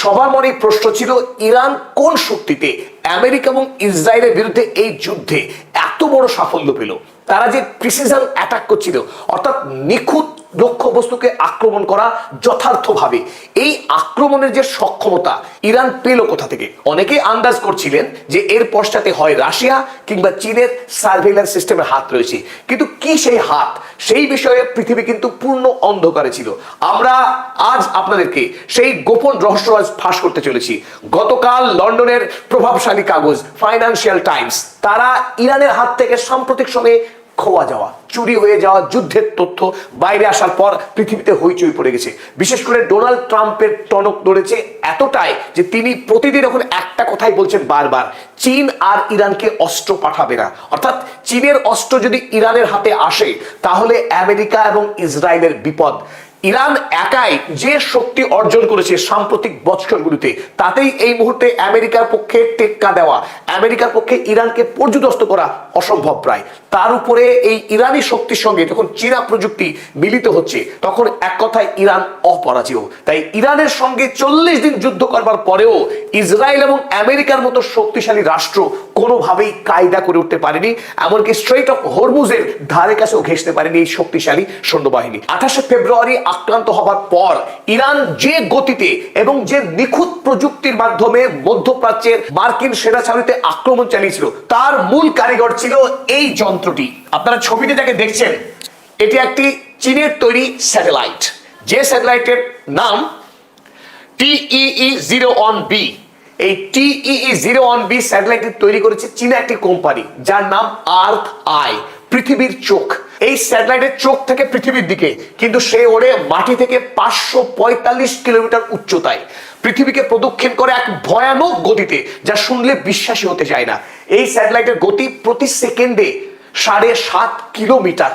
সবার মনে প্রশ্ন ছিল ইরান কোন শক্তিতে আমেরিকা এবং ইসরায়েলের বিরুদ্ধে এই যুদ্ধে এত বড় সাফল্য পেল। তারা যে প্রিসিশন অ্যাটাক করছিল, অর্থাৎ নিখুঁত লক্ষ্যবস্তুকে আক্রমণ করা যথার্থভাবে, এই আক্রমণের যে সক্ষমতা ইরান পেল কোথা থেকে? অনেকেই আন্দাজ করছিলেন যে এর পশ্চাতে হয় রাশিয়া কিংবা চীনের সার্ভেইলেন্স সিস্টেমের হাত রয়েছে, কিন্তু কি সেই হাত, সেই বিষয়ে পৃথিবী কিন্তু পূর্ণ অন্ধকারে ছিল। আমরা আজ আপনাদেরকে সেই গোপন রহস্য আজ ফাঁস করতে চলেছি। গতকাল লন্ডনের প্রভাবশালী কাগজ ফাইন্যান্সিয়াল টাইমস তারা ইরানের হাত থেকে সাম্প্রতিক সময়ে খোয়া যাওয়া, চুরি হয়ে যাওয়া যুদ্ধের তথ্য বাইরে আসার পর পৃথিবীতে হইচই পড়ে গেছে। বিশেষ করে ডোনাল্ড ট্রাম্পের টনক নড়েছে এতটাই যে তিনি প্রতিদিন এখন একটা কথাই বলছেন বারবার, চীন আর ইরানকে অস্ত্র পাঠাবে না। অর্থাৎ চীনের অস্ত্র যদি ইরানের হাতে আসে তাহলে আমেরিকা এবং ইসরায়েলের বিপদ। ইরান একাই যে শক্তি অর্জন করেছে সাম্প্রতিক বছরগুলিতে, তাতেই এই মুহূর্তে আমেরিকার পক্ষে টেক্কা দেওয়া, আমেরিকার পক্ষে ইরানকে পর্যুদস্ত করা অসম্ভব প্রায়। তার উপরে এই ইরানি শক্তির সঙ্গে যখন চীনা প্রযুক্তি মিলিত হচ্ছে, তখন এক কথায় ইরান অপরাজেয়। তাই ইরানের সঙ্গে 40 দিন যুদ্ধ করবার পরেও ইসরায়েল এবং আমেরিকার মতো শক্তিশালী রাষ্ট্র কোনোভাবেই কায়দা করে উঠতে পারেনি, এমনকি স্ট্রেইট অফ হরমুজের ধারে কাছেও ঘেঁষতে পারেনি এই শক্তিশালী সৈন্যবাহিনী। 28 ফেব্রুয়ারি আক্রান্ত হবার পর ইরান যে গতিতে এবং যে নিখুঁত প্রযুক্তির মাধ্যমে মধ্যপ্রাচ্যের মার্কিন সেনা ছাউনিতে আক্রমণ চালিয়েছিল, তার মূল কারিগর ছিল এই যন্ত্রটি। আপনারা ছবিতে যাকে দেখছেন, এটি একটি চীনের তৈরি স্যাটেলাইট, যে স্যাটেলাইটের নাম TEE-01B। এই TEE-01B স্যাটেলাইটটি তৈরি করেছে চীনা একটি কোম্পানি, যার নাম আর্থ আই, পৃথিবীর চোখ। এই স্যাটেলাইটের চোখ থেকে পৃথিবীর দিকে, কিন্তু সে ওড়ে মাটি থেকে 545 কিলোমিটার উচ্চতায়, পৃথিবীকে প্রদক্ষিণ করে এক ভয়ানক গতিতে, যা শুনলে বিশ্বাসই হতে চায় না। এই স্যাটেলাইটের গতি প্রতি সেকেন্ডে 7.5 কিলোমিটার।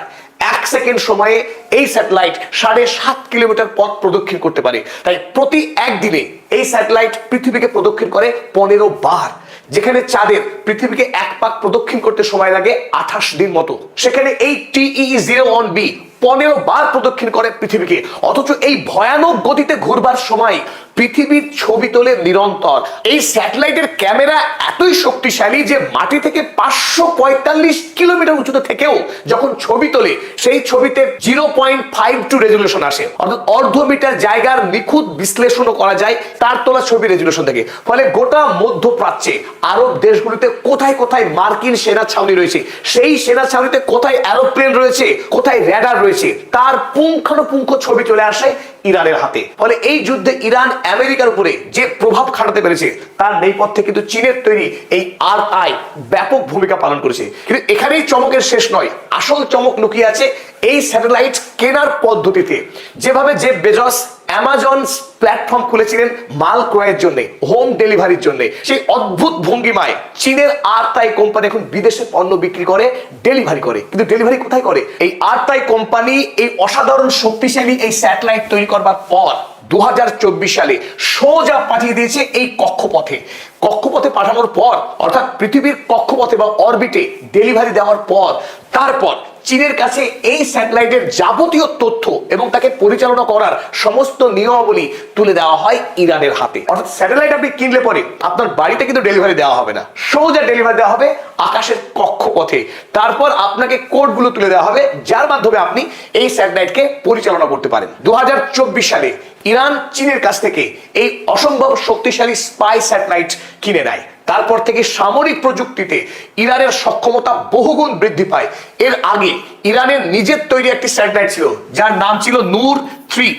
1 সেকেন্ড সময়ে এই স্যাটেলাইট 7.5 কিলোমিটার পথ প্রদক্ষিণ করতে পারে। তাই প্রতি একদিনে এই স্যাটেলাইট পৃথিবীকে প্রদক্ষিণ করে 15 বার। যেখানে চাঁদের পৃথিবীকে এক পাক প্রদক্ষিণ করতে সময় লাগে 28 দিন মতো, সেখানে এই TEE-01B 15 বার প্রদক্ষিণ করে পৃথিবীকে। অথচ এই ভয়ানক গতিতে ঘুরবার সময় পৃথিবীর ছবি তোলে নিরন্তর। এই স্যাটেলাইটের ক্যামেরা এতই শক্তিশালী যে মাটি থেকে 545 কিলোমিটার উচ্চতা থেকেও যখন ছবি তোলে, সেই ছবিতে 0.52 রেজুলেশন আসে, অর্থাৎ অর্ধ মিটার জায়গার নিখুঁত বিশ্লেষণও করা যায় তার তোলা ছবি রেজুলেশন থেকে। ফলে গোটা মধ্যপ্রাচ্যে আরব দেশগুলিতে কোথায় কোথায় মার্কিন সেনা ছাউনি রয়েছে, সেই সেনা ছাউনিতে কোথায় এরোপ্লেন রয়েছে, কোথায় র্যাডার রয়েছে, তার পুঙ্খানুপুঙ্খ ছবি চলে আসে ইরানের হাতে। ফলে এই যুদ্ধে ইরান আমেরিকার উপরে যে প্রভাব খাটাতে পেরেছে, তার নেপথ্যে কিন্তু চীনের তৈরি এই আর্থ আই ব্যাপক ভূমিকা পালন করেছে। কিন্তু এখানেই চমকের শেষ নয়, আসল চমক লুকিয়ে আছে এই স্যাটেলাইট কেনার পদ্ধতিতে। যেভাবে জেফ বেজস অ্যামাজন প্ল্যাটফর্ম খুলেছিলেন মাল ক্রয়ের জন্য, হোম ডেলিভারির জন্য, সেই অদ্ভুত ভঙ্গিমায় চীনের আর্থ আই কোম্পানি এখন বিদেশে পণ্য বিক্রি করে, ডেলিভারি করে। কিন্তু ডেলিভারি কোথায় করে? এই আর্থ আই কোম্পানি এই অসাধারণ শক্তিশালী এই স্যাটেলাইট তৈরি করবার পর 2024 সালে সোজা পাঠিয়ে দিয়েছে এই কক্ষপথে। কক্ষপথে পাঠানোর পর, অর্থাৎ পৃথিবীর কক্ষপথে বা অরবিটে ডেলিভারি দেওয়ার পর, তারপর চীনের কাছে এই স্যাটেলাইটের যাবতীয় তথ্য এবং তাকে পরিচালনা করার সমস্ত নিয়মাবলী তুলে দেওয়া হয় ইরানের হাতে। অর্থাৎ স্যাটেলাইট আপনি কিনলে পরে আপনার বাড়িতে কিন্তু ডেলিভারি দেওয়া হবে না, সোজা ডেলিভারি দেওয়া হবে আকাশের কক্ষপথে। তারপর আপনাকে কোডগুলো তুলে দেওয়া হবে, যার মাধ্যমে আপনি এই স্যাটেলাইটকে পরিচালনা করতে পারেন। 2024 সালে ইরান চীনের কাছ থেকে এই অসম্ভব শক্তিশালী স্পাই স্যাটেলাইট কিনে নেয়। তারপর থেকে সামরিক প্রযুক্তিতে ইরানের সক্ষমতা বহুগুণ বৃদ্ধি পায়। এর আগে ইরানের নিজের তৈরি একটি স্যাটেলাইট ছিল, যার নাম ছিল নূর 3।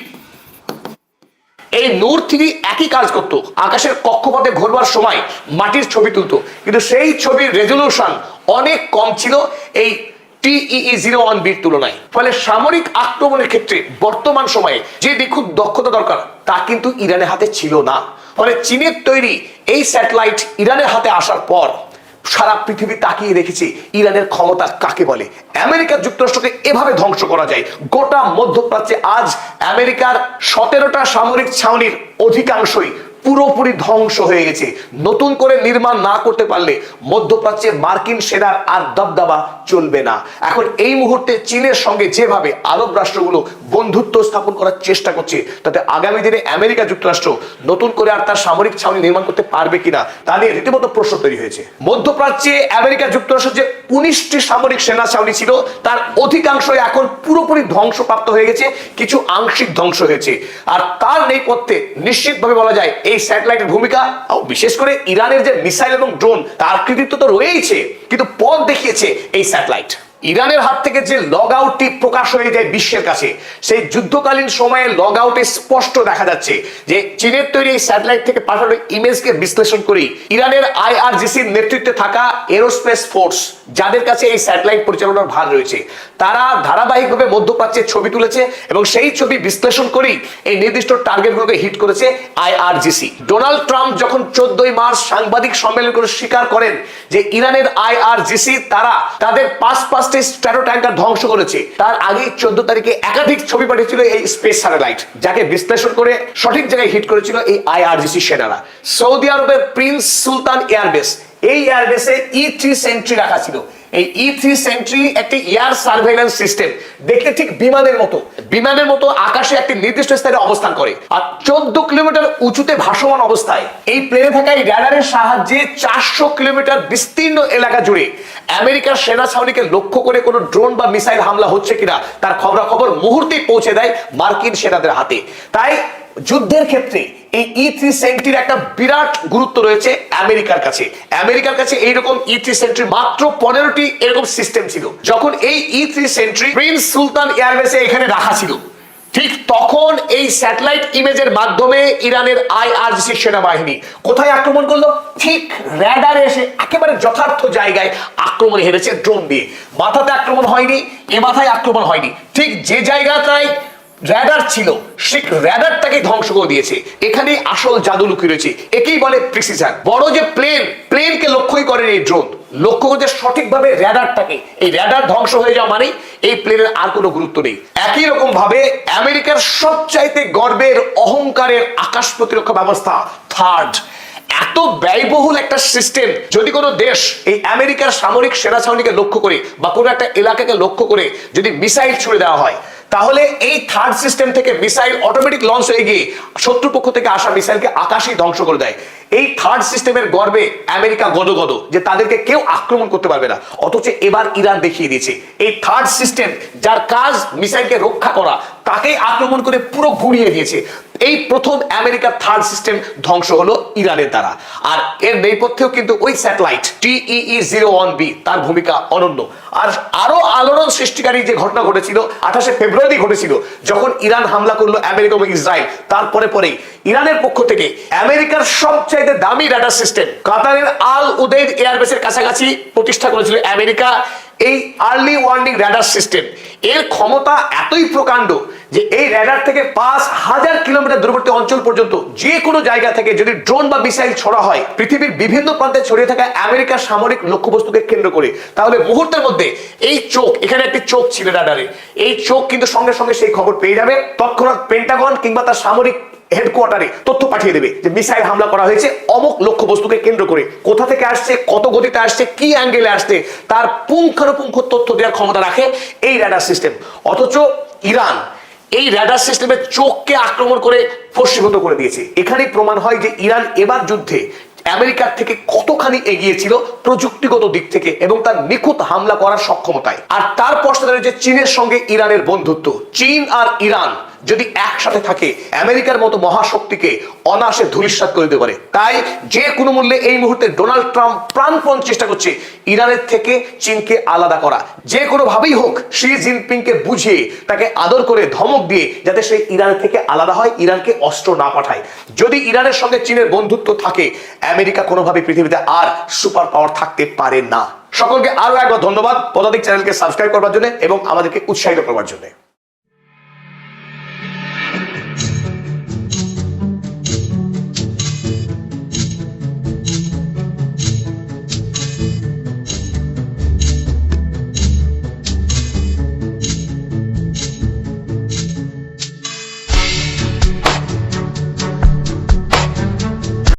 এই নূর 3 একই কাজ করত, আকাশের কক্ষপথে ঘুরবার সময় মাটির ছবি তুলতো, কিন্তু সেই ছবির রেজলিউশন অনেক কম ছিল এই TEE-01B তুলনায়। ফলে সামরিক আক্রমণের ক্ষেত্রে বর্তমান সময়ে যে নিখুঁত দক্ষতা দরকার, তা কিন্তু ইরানের হাতে ছিল না। ফলে চীনের তৈরি এই স্যাটেলাইট ইরানের হাতে আসার পর সারা পৃথিবী তাকিয়ে রেখেছে ইরানের ক্ষমতা কাকে বলে। আমেরিকা যুক্তরাষ্ট্রকে এভাবে ধ্বংস করা যায়। গোটা মধ্যপ্রাচ্যে আজ আমেরিকার 17টা সামরিক ছাউনির অধিকাংশই পুরোপুরি ধ্বংস হয়ে গেছে। নতুন করে নির্মাণ না করতে পারলে মধ্যপ্রাচ্যে মার্কিন সেনার আর দবদবা চলবে না। এখন এই মুহূর্তে চীনের সঙ্গে যেভাবে আরব রাষ্ট্রগুলো বন্ধুত্ব স্থাপন করার চেষ্টা করছে, তাতে আগামী দিনে আমেরিকা যুক্তরাষ্ট্র নতুন করে আর তার সামরিক ছাউনি নির্মাণ করতে পারবে কিনা তা নিয়ে রীতিমতো প্রশ্ন তৈরি হয়েছে। মধ্যপ্রাচ্যে আমেরিকা যুক্তরাষ্ট্রের যে 19টি সামরিক সেনা ছাউনি ছিল তার অধিকাংশই এখন পুরোপুরি ধ্বংসপ্রাপ্ত হয়ে গেছে, কিছু আংশিক ধ্বংস হয়েছে। আর তার নেপথ্যে নিশ্চিতভাবে বলা যায় এই স্যাটেলাইটের ভূমিকা, বিশেষ করে ইরানের যে মিসাইল এবং ড্রোন তার কৃতিত্ব তো রয়েছে, কিন্তু পথ দেখিয়েছে এই স্যাটেলাইট। ইরানের হাত থেকে যে লগ আউটটি প্রকাশ হয়ে যায় বিশ্বের কাছে, সেই যুদ্ধকালীন সময়ে লগ আউটে স্পষ্ট দেখা যাচ্ছে যে চীনের তৈরি এই স্যাটেলাইট থেকে পাঠানো ইমেজকে বিশ্লেষণ করেই ইরানের আইআরজিসির নেতৃত্বে থাকা এরোস্পেস ফোর্স, যাদের কাছে এই স্যাটেলাইট পরিচালনার ভার রয়েছে, তারা ধারাবাহিকভাবে মধ্যপ্রাচ্যের ছবি তুলেছে এবং সেই ছবি বিশ্লেষণ করেই এই নির্দিষ্ট টার্গেটগুলোকে হিট করেছে আইআরজিসি। ডোনাল্ড ট্রাম্প যখন 14 মার্চ সাংবাদিক সম্মেলন করে স্বীকার করেন যে ইরানের আইআরজিসি তারা তাদের পাঁচ স্ট্র্যাটো ট্যাঙ্কার ধ্বংস করেছে, তার আগে 14 তারিখে একাধিক ছবি পাঠিয়েছিল এই স্পেস স্যাটেলাইট, যাকে বিশ্লেষণ করে সঠিক জায়গায় হিট করেছিল এই আইআরজিসি সেনারা। সৌদি আরবের প্রিন্স সুলতান এয়ারবেস, এই এয়ারবেসে E3 সেন্ট্রি রাখা ছিল। এই E3 সেন্ট্রি একটি এয়ার সার্ভেইলেন্স সিস্টেম, দেখতে ঠিক বিমানের মতো আকাশে একটি নির্দিষ্ট স্থানে অবস্থান করে, আর 14 কিলোমিটার উঁচুতে ভাসমান অবস্থায় এই প্লেনে থাকা এই রাডারের সাহায্যে 400 কিলোমিটার বিস্তীর্ণ এলাকা জুড়ে আমেরিকার সেনা ছাউনিকে লক্ষ্য করে কোনো ড্রোন বা মিসাইল হামলা হচ্ছে কিনা তার খবরাখবর মুহূর্তেই পৌঁছে দেয় মার্কিন সেনাদের হাতে। তাই যুদ্ধের ক্ষেত্রে এই E3 সেন্ট্রির একটা বিরাট গুরুত্ব রয়েছে আমেরিকার কাছে এইরকম E3 সেন্ট্রি মাত্র 15টি এরকম সিস্টেম ছিল। যখন এই E3 সেন্ট্রি প্রিন্স সুলতান এয়ারবেসে এখানে রাখা ছিল, ঠিক তখন এই স্যাটেলাইট ইমেজের মাধ্যমে ইরানের আইআরজিসি সেনাবাহিনী কোথায় আক্রমণ করলো? ঠিক র্যাডারে এসে একেবারে যথার্থ জায়গায় আক্রমণ হেরেছে ড্রোন দিয়ে। মাথাতে আক্রমণ হয়নি, এ মাথায় আক্রমণ হয়নি, ঠিক যে জায়গাটায় র্যাডার ছিল সেই র্যাডারটাকে ধ্বংস করে দিয়েছে। এখানেই আসল জাদু লুকিয়ে রয়েছে, একেই বলে প্রিসিশন। বড় যে প্লেনকে লক্ষ্যই করেন এই ড্রোন, লক্ষ্য করতে সঠিকভাবে র্যাডারটাকে, এই র্যাডার ধ্বংস হয়ে যাওয়া মানে এই প্লেনের আর কোনো গুরুত্ব নেই। একই রকম ভাবে আমেরিকার সবচাইতে গর্বের অহংকারের আকাশ প্রতিরক্ষা ব্যবস্থা থার্ড, এত ব্যয়বহুল একটা সিস্টেম যদি কোনো দেশ এই আমেরিকার সামরিক সেনা ছাউনিকে লক্ষ্য করে বা কোনো একটা এলাকাকে লক্ষ্য করে যদি মিসাইল ছুড়ে দেওয়া হয়, তাহলে এই থার্ড সিস্টেম থেকে মিসাইল অটোমেটিক লঞ্চ হয়ে গিয়ে শত্রুপক্ষ থেকে আসা মিসাইলকে আকাশেই ধ্বংস করে দেয়। এই থার্ড সিস্টেমের গর্বে আমেরিকা গদগদ যে তাদেরকে কেউ আক্রমণ করতে পারবে না। অথচ এবার ইরান দেখিয়ে দিয়েছে এই থার্ড সিস্টেম, যার কাজ মিসাইলকে রক্ষা করা, তাকেই আক্রমণ করে পুরো ঘুরিয়ে দিয়েছে। এই প্রথম আমেরিকার থার্ড সিস্টেম ধ্বংস হলো ইরানের দ্বারা। আর এর নেপথ্যেও কিন্তু ওই স্যাটেলাইট TEE-01B তার ভূমিকা অনন্য। আর আরো আলোড়ন সৃষ্টিকারী যে ঘটনা ঘটেছিল 28 ফেব্রুয়ারি ঘটেছিল, যখন ইরান হামলা করলো আমেরিকা এবং ইসরায়েল। তারপরে ইরানের পক্ষ থেকে আমেরিকার সবচাইতে দামি রাডার সিস্টেম কাতারের আল উদেইদ এয়ারবেসের কাছাকাছি প্রতিষ্ঠা করেছিল আমেরিকা এই আর্লি ওয়ার্নিং রাডার সিস্টেম। এর ক্ষমতা এতই প্রকাণ্ড যে এই রাডার থেকে 5000 কিলোমিটার দূরবর্তী অঞ্চল পর্যন্ত যে কোনো জায়গা থেকে যদি ড্রোন বা মিসাইল ছোড়া হয় পৃথিবীর বিভিন্ন প্রান্তে ছড়িয়ে থাকা আমেরিকার সামরিক লক্ষ্যবস্তুকে কেন্দ্র করে, তাহলে মুহূর্তের মধ্যে এই চোখ, এখানে একটি চোখ ছিল রাডারে, এই চোখ কিন্তু সঙ্গে সঙ্গে সেই খবর পেয়ে যাবে, তৎক্ষণাৎ পেন্টাগন কিংবা তার সামরিক হেডকোয়ার্টারে তথ্য পাঠিয়ে দেবে যে মিসাইল হামলা করা হয়েছে অমুক লক্ষ্যবস্তুকে কেন্দ্র করে। কোথা থেকে আসছে, কত গতিতে আসছে, কি অ্যাঙ্গেলে আসছে, তার পুঙ্খানুপুঙ্খ তথ্য দেওয়ার ক্ষমতা রাখে এই রাডার সিস্টেম। অথচ ইরান এই রাডার সিস্টেমের চোখকে আক্রমণ করে ফস্মীভূত করে দিয়েছে। এখানেই প্রমাণ হয় যে ইরান এবার যুদ্ধে আমেরিকার থেকে কতখানি এগিয়ে ছিল প্রযুক্তিগত দিক থেকে এবং তার নিখুঁত হামলা করার সক্ষমতায়। আর তার পশ্চাতে রয়েছে চীনের সঙ্গে ইরানের বন্ধুত্ব। চীন আর ইরান যদি একসাথে থাকে আমেরিকার মতো মহাশক্তিকে অনায়াসে ধূলিসাৎ করে দিতে পারে। তাই যে কোনো মূল্যে এই মুহূর্তে ডোনাল্ড ট্রাম্প প্রাণপণ চেষ্টা করছে ইরানের থেকে চীনকে আলাদা করা, যে কোনো ভাবেই হোক শি জিনপিংকে বুঝিয়ে তাকে আদর করে ধমক দিয়ে যাতে সে ইরানের থেকে আলাদা হয়, ইরানকে অস্ত্র না পাঠায়। যদি ইরানের সঙ্গে চীনের বন্ধুত্ব থাকে, আমেরিকা কোনোভাবে পৃথিবীতে আর সুপার পাওয়ার থাকতে পারে না। সকলকে আরো একবার ধন্যবাদ পদাতিক চ্যানেলকে সাবস্ক্রাইব করবার জন্য এবং আমাদেরকে উৎসাহিত করবার জন্য।